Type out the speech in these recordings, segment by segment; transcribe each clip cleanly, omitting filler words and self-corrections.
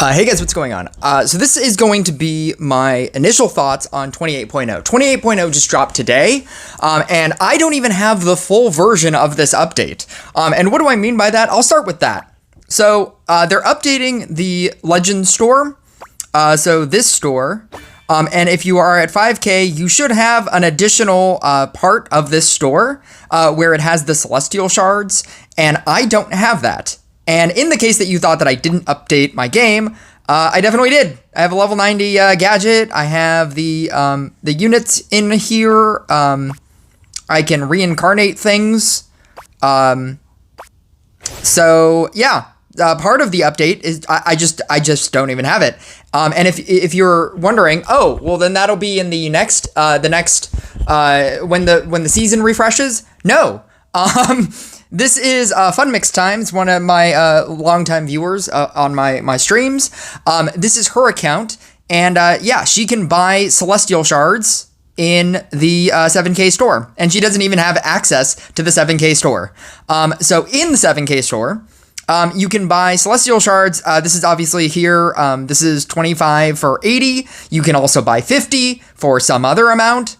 Hey guys, what's going on? So this is going to be my initial thoughts on 28.0. 28.0 just dropped today, and I don't even have the full version of this update. And what do I mean by that? I'll start with that. So they're updating the Legends store, so this store, and if you are at 5K, you should have an additional part of this store where it has the Celestial Shards, and I don't have that. And in the case that you thought that I didn't update my game, I definitely did. I have a level 90 gadget. I have the units in here. I can reincarnate things. So yeah, part of the update is I just don't even have it. And if you're wondering, oh well, then that'll be in the next when the season refreshes. No. This is Fun Mix Times, one of my longtime viewers on my streams. This is her account, and yeah, she can buy Celestial Shards in the 7K store, and she doesn't even have access to the 7K store. So in the 7K store, you can buy Celestial Shards. This is obviously here. This is 25 for 80. You can also buy 50 for some other amount.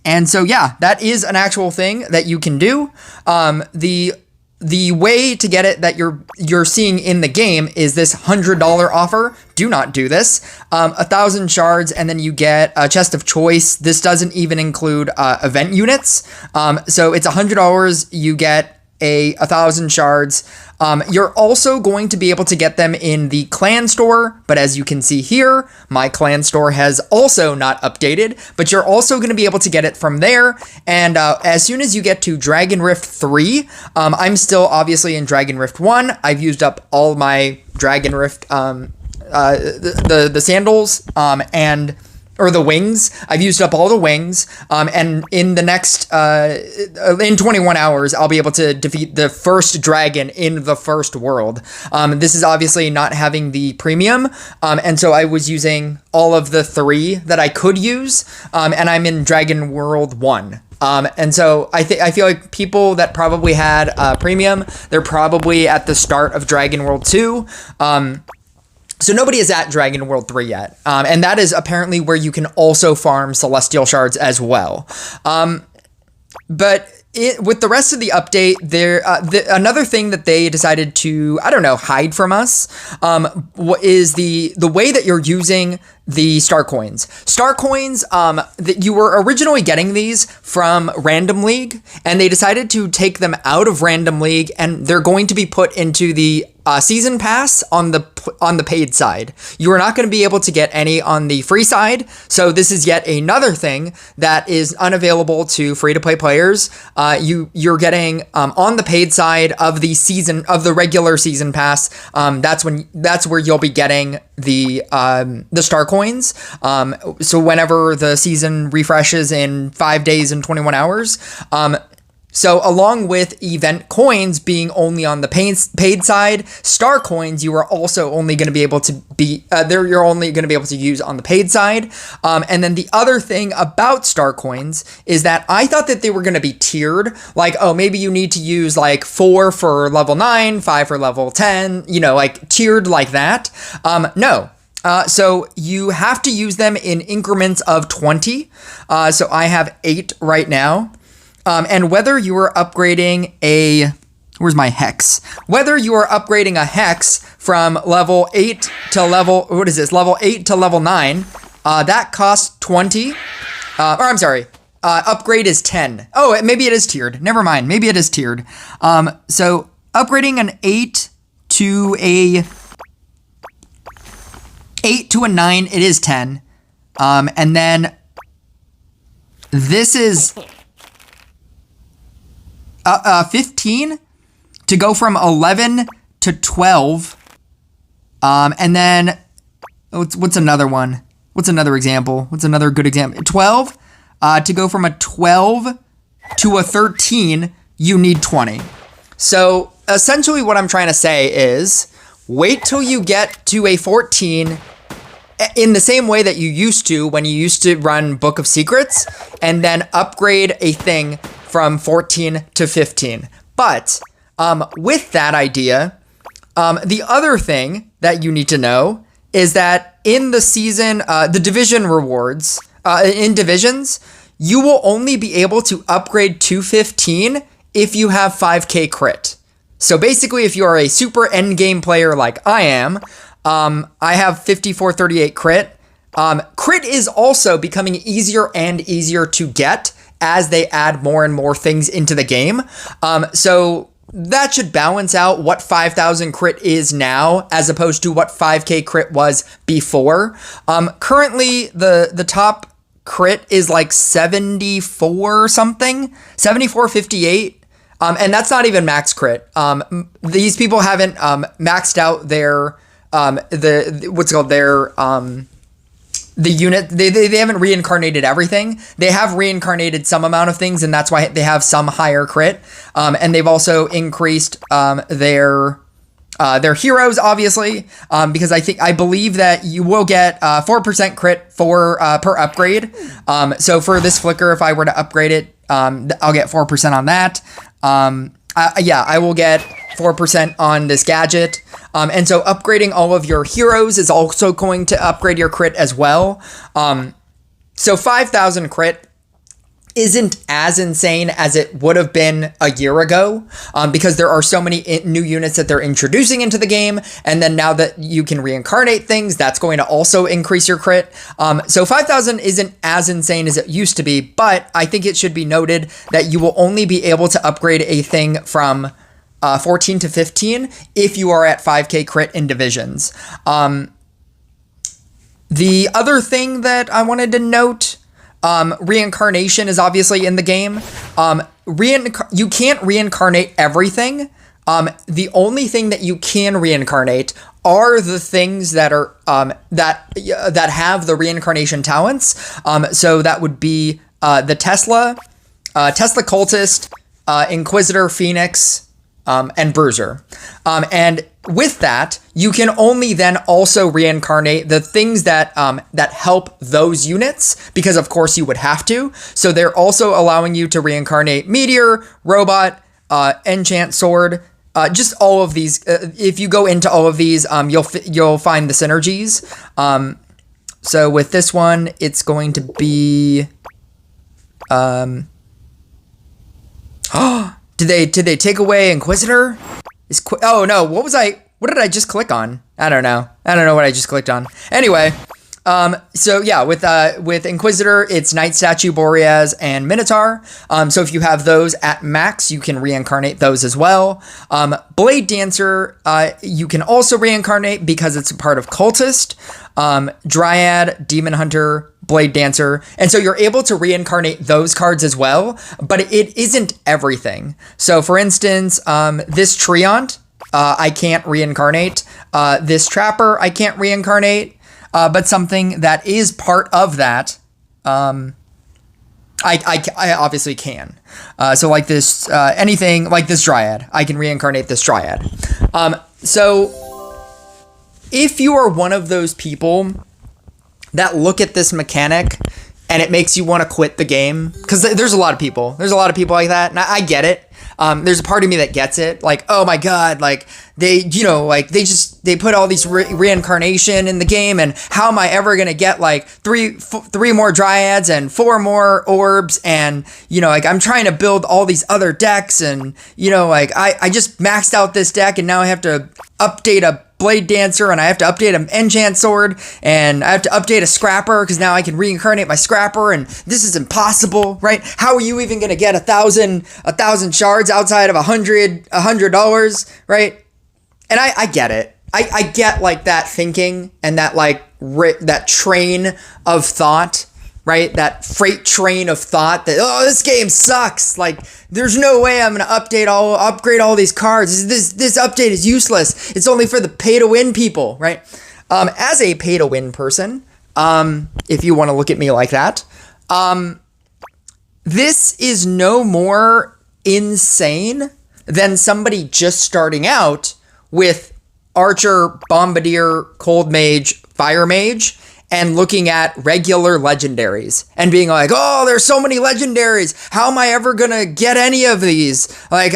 And so, yeah, that is an actual thing that you can do. The way to get it that you're seeing in the game is this $100 offer. Do not do this. 1,000 shards, and then you get a chest of choice. This doesn't even include event units. So it's $100. You get 1,000 shards. You're also going to be able to get them in the clan store, but as you can see here, my clan store has also not updated, but you're also going to be able to get it from there. And as soon as you get to Dragon Rift 3, I'm still obviously in Dragon Rift 1. I've used up all my Dragon Rift, the sandals, or the wings. I've used up all the wings, and in the next, in 21 hours, I'll be able to defeat the first dragon in the first world. This is obviously not having the premium, and so I was using all of the 3 that I could use, and I'm in Dragon World 1. And so I feel like people that probably had premium, they're probably at the start of Dragon World 2. So nobody is at Dragon World 3 yet, and that is apparently where you can also farm Celestial Shards as well. But with the rest of the update, another thing that they decided to, I don't know, hide from us, is the way that you're using the star coins. Star coins, that you were originally getting these from Random League, and they decided to take them out of Random League, and they're going to be put into the season pass on the paid side. You are not going to be able to get any on the free side, so this is yet another thing that is unavailable to free-to-play players. You're getting on the paid side of the regular season pass. That's where you'll be getting the star coins. So whenever the season refreshes in 5 days and 21 hours. So along with event coins being only on the paid side, star coins you are also only going to be able to you're only going to be able to use on the paid side. And then the other thing about star coins is that I thought that they were going to be tiered, like, oh, maybe you need to use like 4 for level 9, 5 for level 10, like tiered like that. No. So you have to use them in increments of 20. So I have 8 right now. And whether you are upgrading where's my hex? Whether you are upgrading a hex from level 8 to level 8 to level 9, that costs 20. Or I'm sorry, upgrade is 10. Oh, maybe it is tiered. Never mind. Maybe it is tiered. So upgrading an 8 to a 9, it is 10. And then this is 15 to go from 11 to 12. And then what's another one? What's another example? What's another good example? 12 to go from a 12 to a 13, you need 20. So essentially what I'm trying to say is wait till you get to a 14 in the same way that you used to when you used to run Book of Secrets, and then upgrade a thing from 14 to 15. But with that idea, the other thing that you need to know is that in the season, the division rewards, in divisions, you will only be able to upgrade to 15 if you have 5k crit. So basically, if you are a super endgame player like I am, I have 5438 crit. Crit is also becoming easier and easier to get as they add more and more things into the game. So that should balance out what 5,000 crit is now as opposed to what 5k crit was before. Currently, the top crit is like 74 something, 7458. And that's not even max crit. These people haven't maxed out their the unit. They haven't reincarnated everything. They have reincarnated some amount of things, and that's why they have some higher crit. And they've also increased their heroes, obviously, because I believe that you will get 4% crit for per upgrade. So for this flicker, if I were to upgrade it, I'll get 4% on that. I will get 4% on this gadget. And so upgrading all of your heroes is also going to upgrade your crit as well. So 5,000 crit isn't as insane as it would have been a year ago, because there are so many new units that they're introducing into the game. And then now that you can reincarnate things, that's going to also increase your crit. So 5,000 isn't as insane as it used to be, but I think it should be noted that you will only be able to upgrade a thing from 14 to 15 if you are at 5k crit in divisions. The other thing that I wanted to note, reincarnation is obviously in the game. You can't reincarnate everything. The only thing that you can reincarnate are the things that are that have the reincarnation talents. So that would be the Tesla Cultist, Inquisitor, Phoenix, and Bruiser. And with that, you can only then also reincarnate the things that that help those units, because of course you would have to. So they're also allowing you to reincarnate Meteor, Robot, Enchant Sword, just all of these. If you go into all of these, you'll find the synergies. So with this one, it's going to be. Did they take away Inquisitor? Oh no, what did I just click on? I don't know what I just clicked on. Anyway, so yeah, with Inquisitor, it's Night Statue, Boreas, and Minotaur. So if you have those at max, you can reincarnate those as well. Blade Dancer, you can also reincarnate because it's a part of Cultist. Dryad, Demon Hunter, Blade Dancer, and so you're able to reincarnate those cards as well, but it isn't everything. So for instance, this Treant, I can't reincarnate. This Trapper, I can't reincarnate, but something that is part of that, I obviously can. So like this, anything like this Dryad, I can reincarnate this Dryad. So if you are one of those people that look at this mechanic and it makes you want to quit the game, because there's a lot of people like that, and I get it. There's a part of me that gets it, like, oh my god, like they put all these reincarnation in the game, and how am I ever gonna get like three more Dryads and 4 more orbs, and like I'm trying to build all these other decks, and like I just maxed out this deck, and now I have to update a Blade Dancer, and I have to update an Enchant Sword, and I have to update a Scrapper because now I can reincarnate my Scrapper, and this is impossible, right? How are you even gonna get 1,000 shards outside of $100, right? And I get it. I get like that thinking and that like that train of thought, right? That freight train of thought that, oh, this game sucks. Like, there's no way I'm gonna upgrade all these cards. This update is useless. It's only for the pay to win people, right? As a pay to win person, if you want to look at me like that, this is no more insane than somebody just starting out with Archer, Bombardier, Cold Mage, Fire Mage, and looking at regular legendaries and being like, oh, there's so many legendaries. How am I ever gonna get any of these? Like,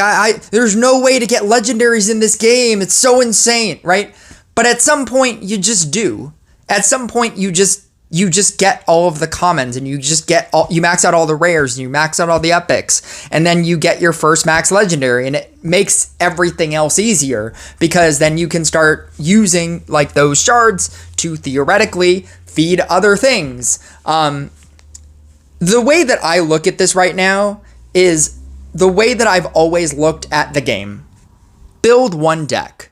there's no way to get legendaries in this game. It's so insane, right? But at some point you just do. At some point you just get all of the commons, and you max out all the rares, and you max out all the epics, and then you get your first max legendary, and it makes everything else easier, because then you can start using like those shards to theoretically feed other things. The way that I look at this right now is the way that I've always looked at the game. Build one deck.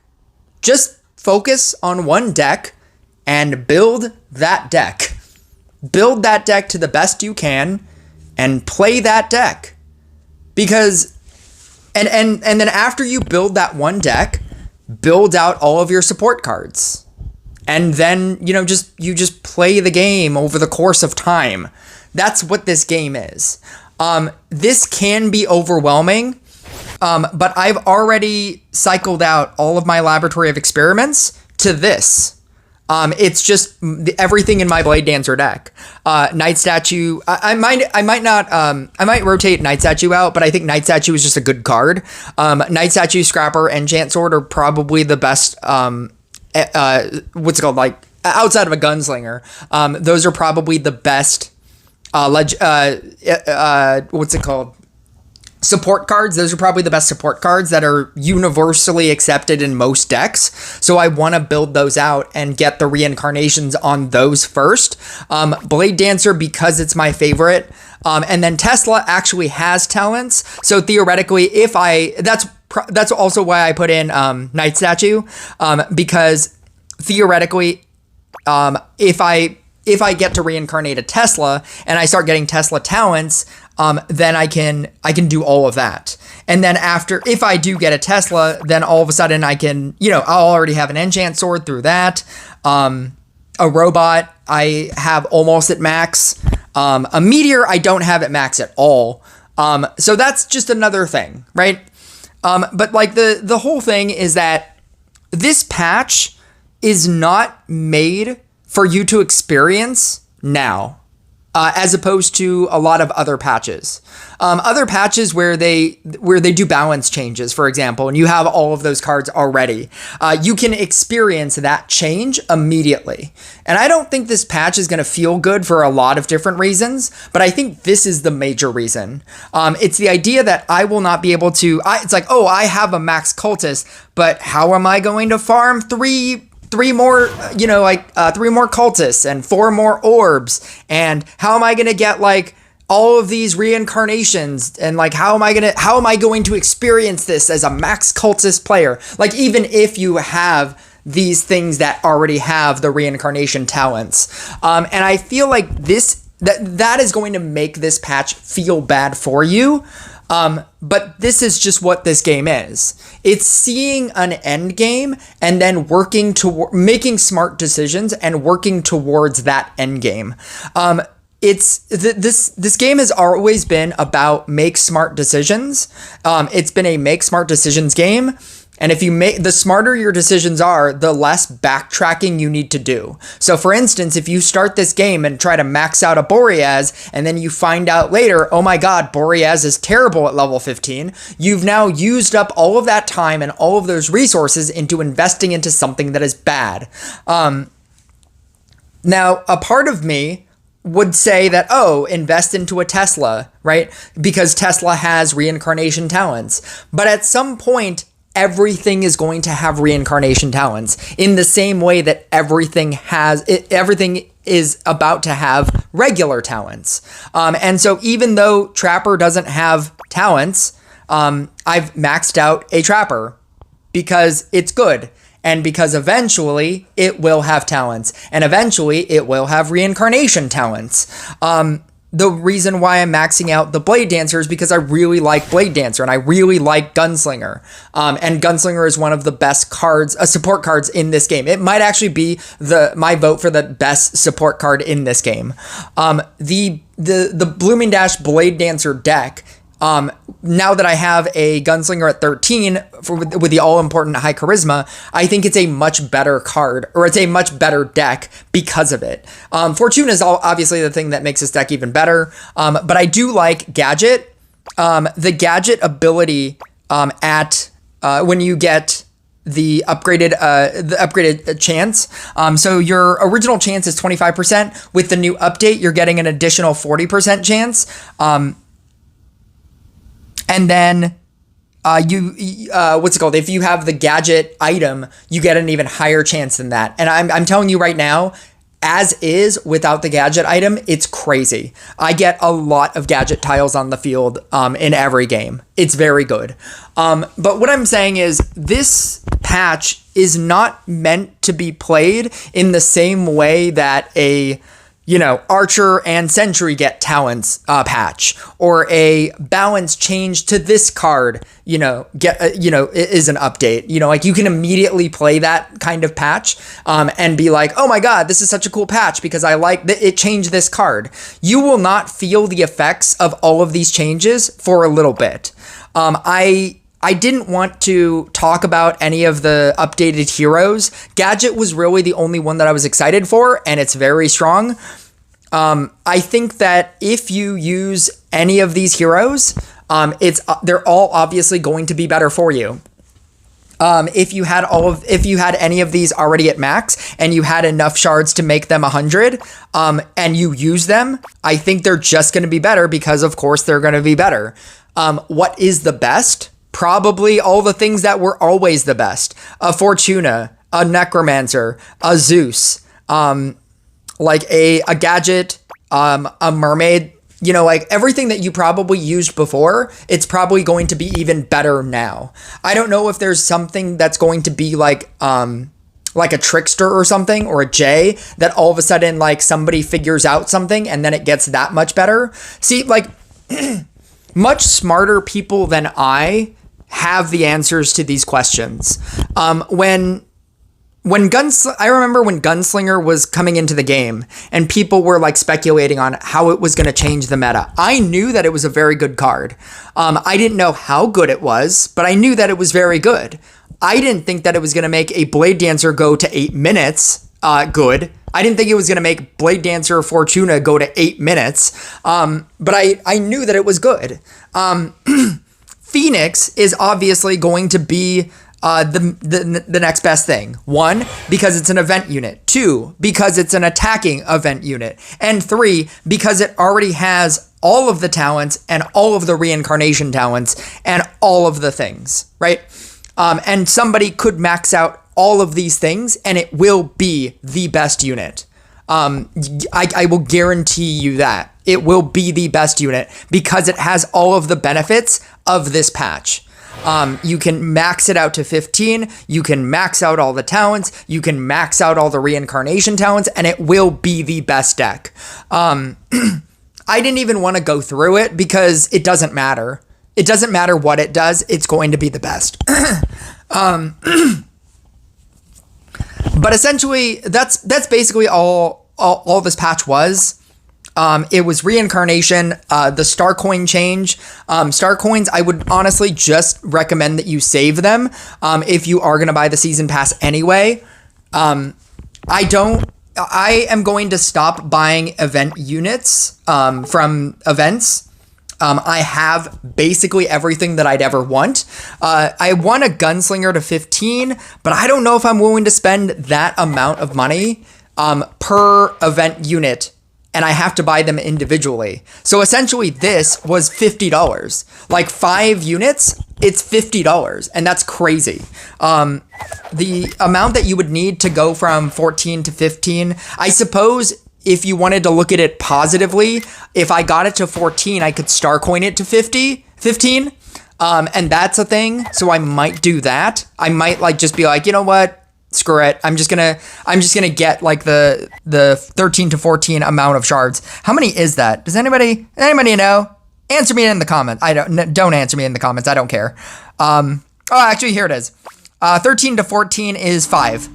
Just focus on one deck and build that deck. Build that deck to the best you can and play that deck. Because and then after you build that one deck, build out all of your support cards. And then, you just play the game over the course of time. That's what this game is. This can be overwhelming, but I've already cycled out all of my Laboratory of Experiments to this. It's just everything in my Blade Dancer deck. Night Statue. I might rotate Night Statue out, but I think Night Statue is just a good card. Night Statue, Scrapper, and Enchant Sword are probably the best. What's it called? Like outside of a Gunslinger, those are probably the best. What's it called? Support cards. Those are probably the best support cards that are universally accepted in most decks. So I want to build those out and get the reincarnations on those first. Blade Dancer, because it's my favorite. And then Tesla actually has talents. So theoretically, that's also why I put in Night Statue, because theoretically, if I get to reincarnate a Tesla and I start getting Tesla talents, then I can do all of that. And then if I do get a Tesla, then all of a sudden I can, I'll already have an Enchant Sword through that. A Robot, I have almost at max. A Meteor, I don't have at max at all. So that's just another thing, right? But like the whole thing is that this patch is not made for you to experience now, as opposed to a lot of other patches. Other patches where they do balance changes, for example, and you have all of those cards already, you can experience that change immediately. And I don't think this patch is going to feel good for a lot of different reasons, but I think this is the major reason. It's the idea that I will not be able to. It's like, oh, I have a max cultist, but how am I going to farm three more, three more cultists and 4 more orbs, and how am I gonna get like all of these reincarnations, and like how am I going to experience this as a max cultist player? Like, even if you have these things that already have the reincarnation talents, and I feel like that is going to make this patch feel bad for you. But this is just what this game is. It's seeing an end game and then working toward making smart decisions and working towards that end game. This game has always been about make smart decisions. It's been a make smart decisions game. And if the smarter your decisions are, the less backtracking you need to do. So for instance, if you start this game and try to max out a Boreas, and then you find out later, oh my god, Boreas is terrible at level 15, you've now used up all of that time and all of those resources into investing into something that is bad. Now, a part of me would say that, invest into a Tesla, right? Because Tesla has reincarnation talents. But at some point, everything is going to have reincarnation talents in the same way that everything is about to have regular talents. And so even though Trapper doesn't have talents, I've maxed out a Trapper because it's good. And because eventually it will have talents, and eventually it will have reincarnation talents. The reason why I'm maxing out the Blade Dancer is because I really like Blade Dancer and I really like Gunslinger. And Gunslinger is one of the best support cards in this game. It might actually be my vote for the best support card in this game. The Blooming Dash Blade Dancer deck, now that I have a Gunslinger at 13 with the all-important high charisma, I think it's a much better card, or it's a much better deck because of it. Fortuna is obviously the thing that makes this deck even better, but I do like Gadget. The Gadget ability when you get the upgraded chance. So your original chance is 25%. With the new update, you're getting an additional 40% chance. And then what's it called? If you have the gadget item, you get an even higher chance than that. And I'm telling you right now, as is without the gadget item, it's crazy. I get a lot of gadget tiles on the field in every game. It's very good. But what I'm saying is this patch is not meant to be played in the same way that a Archer and Sentry get talents patch, or a balance change to this card, is an update. Like you can immediately play that kind of patch and be like, oh my God, this is such a cool patch because I like that it changed this card. You will not feel the effects of all of these changes for a little bit. I didn't want to talk about any of the updated heroes. Gadget was really the only one that I was excited for, and it's very strong. I think that if you use any of these heroes, they're all obviously going to be better for you. If you had any of these already at max and you had enough shards to make them 100, and you use them, I think they're just going to be better because of course they're going to be better. What is the best? Probably all the things that were always the best. A Fortuna, a Necromancer, a Zeus, like a gadget, a mermaid, like everything that you probably used before, it's probably going to be even better now. I don't know if there's something that's going to be like a trickster or something, or a J, that all of a sudden like somebody figures out something and then it gets that much better. See, like much smarter people than I have the answers to these questions. I remember when Gunslinger was coming into the game and people were like speculating on how it was going to change the meta. I knew that it was a very good card. I didn't know how good it was, but I knew that it was very good. I didn't think that it was going to make a Blade Dancer go to 8 minutes good. I didn't think it was going to make Blade Dancer or Fortuna go to 8 minutes. But I knew that it was good. Phoenix is obviously going to be the next best thing. 1, because it's an event unit. 2, because it's an attacking event unit. And 3, because it already has all of the talents and all of the reincarnation talents and all of the things, right? And somebody could max out all of these things and it will be the best unit. I will guarantee you that. It will be the best unit because it has all of the benefits of this patch. You can max it out to 15. You can max out all the talents. You can max out all the reincarnation talents, and it will be the best deck. I didn't even want to go through it because it doesn't matter. It doesn't matter what it does. It's going to be the best. But essentially, that's basically all this patch was. It was reincarnation, the star coin change. Star coins, I would honestly just recommend that you save them if you are going to buy the season pass anyway. I am going to stop buying event units from events. I have basically everything that I'd ever want. I want a Gunslinger to 15, but I don't know if I'm willing to spend that amount of money per event unit, and I have to buy them individually. So essentially this was $50. Like 5 units, it's $50, and that's crazy. The amount that you would need to go from 14 to 15, I suppose if you wanted to look at it positively, if I got it to 14, I could star coin it to 15. And that's a thing. So I might do that. I might like just be like, you know what? Screw it. I'm just gonna get like the 13 to 14 amount of shards. How many is that? Does anybody know? Answer me in the comments. Don't answer me in the comments. I don't care. Actually, here it is. 13 to 14 is 5.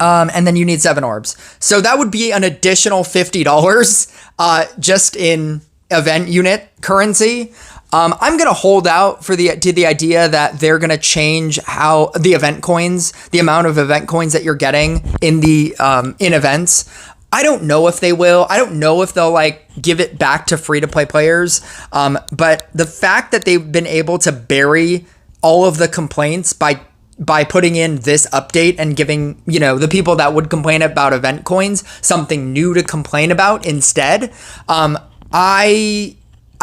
And then you need 7 orbs. So that would be an additional $50 just in event unit currency. I'm going to hold out to the idea that they're going to change how the event coins, the amount of event coins that you're getting in the in events. I don't know if they will. I don't know if they'll like give it back to free to play players. But the fact that they've been able to bury all of the complaints by by putting in this update and giving, the people that would complain about event coins something new to complain about instead. I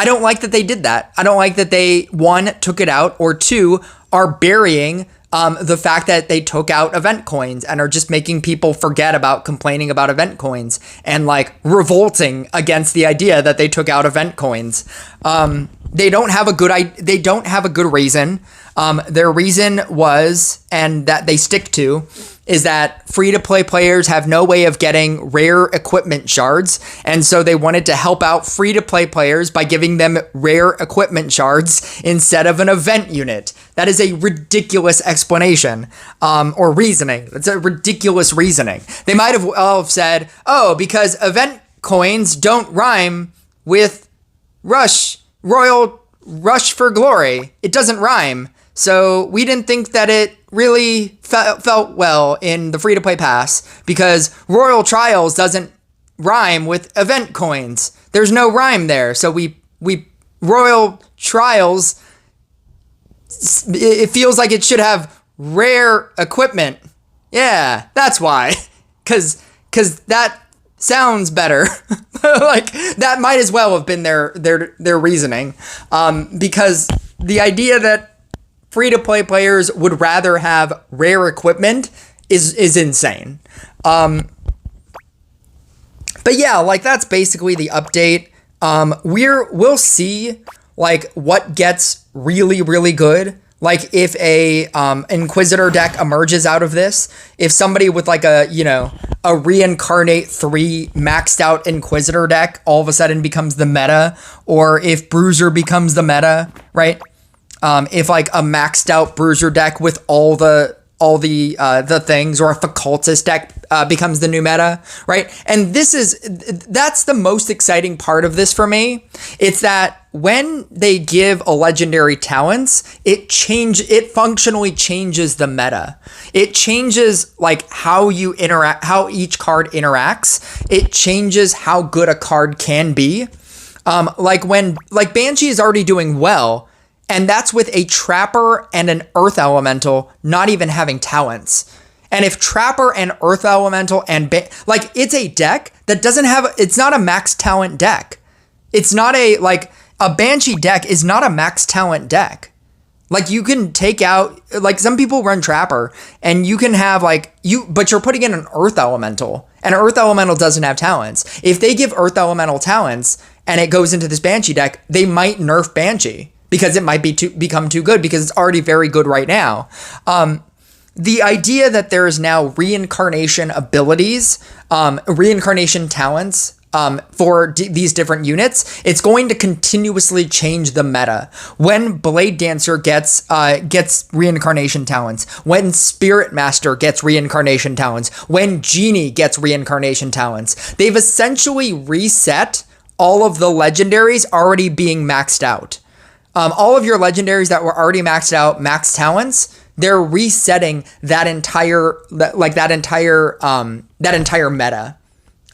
don't like that they did that. I don't like that they, one, took it out, or two, are burying the fact that they took out event coins and are just making people forget about complaining about event coins and like revolting against the idea that they took out event coins. They don't have a good reason. Their reason was, and that they stick to, is that free-to-play players have no way of getting rare equipment shards, and so they wanted to help out free-to-play players by giving them rare equipment shards instead of an event unit. That is a ridiculous explanation, or reasoning. It's a ridiculous reasoning. They might have well have said, oh, because event coins don't rhyme with Royal Rush for Glory. It doesn't rhyme. So we didn't think that it really felt well in the free-to-play pass because Royal Trials doesn't rhyme with event coins. There's no rhyme there. So we Royal Trials, it feels like it should have rare equipment. Yeah, that's why. Cause that sounds better. Like that might as well have been their reasoning. Because the idea that free-to-play players would rather have rare equipment is insane. But yeah, like that's basically the update. We'll see like what gets really, really good. Like if a Inquisitor deck emerges out of this, if somebody with like a Reincarnate 3 maxed out Inquisitor deck all of a sudden becomes the meta, or if Bruiser becomes the meta, right? If like a maxed out Bruiser deck with all the things, or if a Cultist deck becomes the new meta, right? And that's the most exciting part of this for me. It's that when they give a legendary talents, it functionally changes the meta. It changes like how you interact, how each card interacts. It changes how good a card can be. Like Banshee is already doing well, and that's with a Trapper and an Earth Elemental not even having talents. And if Trapper and Earth Elemental and it's a deck that doesn't have, it's not a max talent deck. It's not a Banshee deck is not a max talent deck. Like you can take out, like some people run Trapper and you can have but you're putting in an Earth Elemental, and an Earth Elemental doesn't have talents. If they give Earth Elemental talents and it goes into this Banshee deck, they might nerf Banshee because it might become too good because it's already very good right now. The idea that there is now reincarnation abilities, reincarnation talents, for these different units, it's going to continuously change the meta. When Blade Dancer gets reincarnation talents, when Spirit Master gets reincarnation talents, when Genie gets reincarnation talents, they've essentially reset all of the legendaries already being maxed out. All of your legendaries that were already maxed out, max talents, they're resetting that entire meta.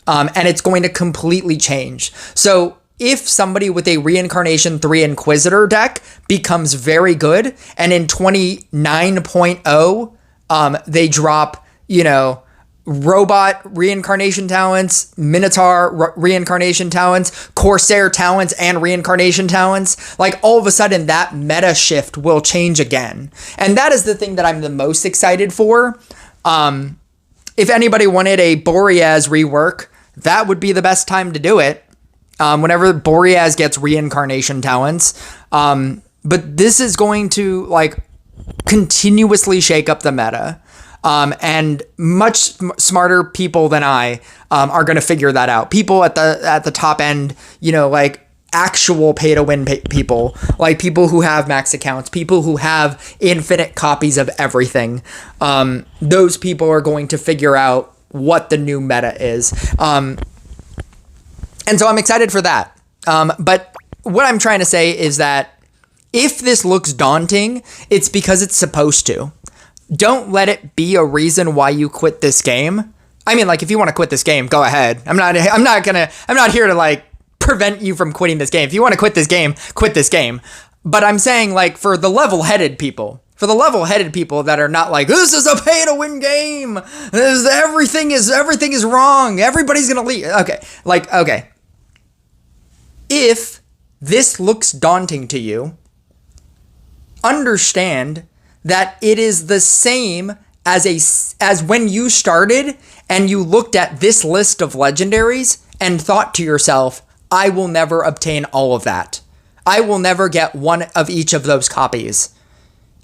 And it's going to completely change. So if somebody with a Reincarnation 3 Inquisitor deck becomes very good, and in 29.0, they drop, Robot Reincarnation talents, Minotaur Reincarnation talents, Corsair talents, and Reincarnation talents, like all of a sudden that meta shift will change again. And that is the thing that I'm the most excited for. If anybody wanted a Boreas rework, that would be the best time to do it. Whenever Boreas gets reincarnation talents. But this is going to continuously shake up the meta. And much smarter people than I are going to figure that out. People at the top end, actual pay to win people, like people who have max accounts, people who have infinite copies of everything. Those people are going to figure out what the new meta is. And so I'm excited for that. But what I'm trying to say is that if this looks daunting, it's because it's supposed to. Don't let it be a reason why you quit this game. I mean, if you want to quit this game, go ahead. I'm not here to prevent you from quitting this game. If you want to quit this game, quit this game. But I'm saying for the level-headed people, For the level-headed people that are not like, this is a pay-to-win game. Everything is wrong. Everybody's gonna leave. Okay. If this looks daunting to you, understand that it is the same as when you started and you looked at this list of legendaries and thought to yourself, I will never obtain all of that. I will never get one of each of those copies.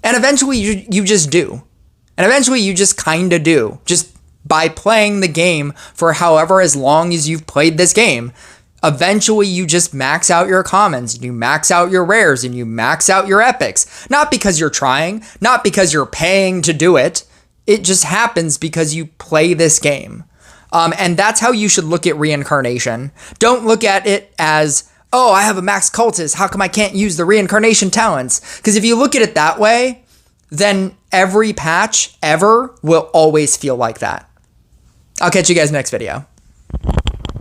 And eventually you just do. And eventually you just kind of do. Just by playing the game for however as long as you've played this game. Eventually you just max out your commons, and you max out your rares, and you max out your epics. Not because you're trying, not because you're paying to do it. It just happens because you play this game. And that's how you should look at reincarnation. Don't look at it as, oh, I have a max cultist. How come I can't use the reincarnation talents? Because if you look at it that way, then every patch ever will always feel like that. I'll catch you guys next video.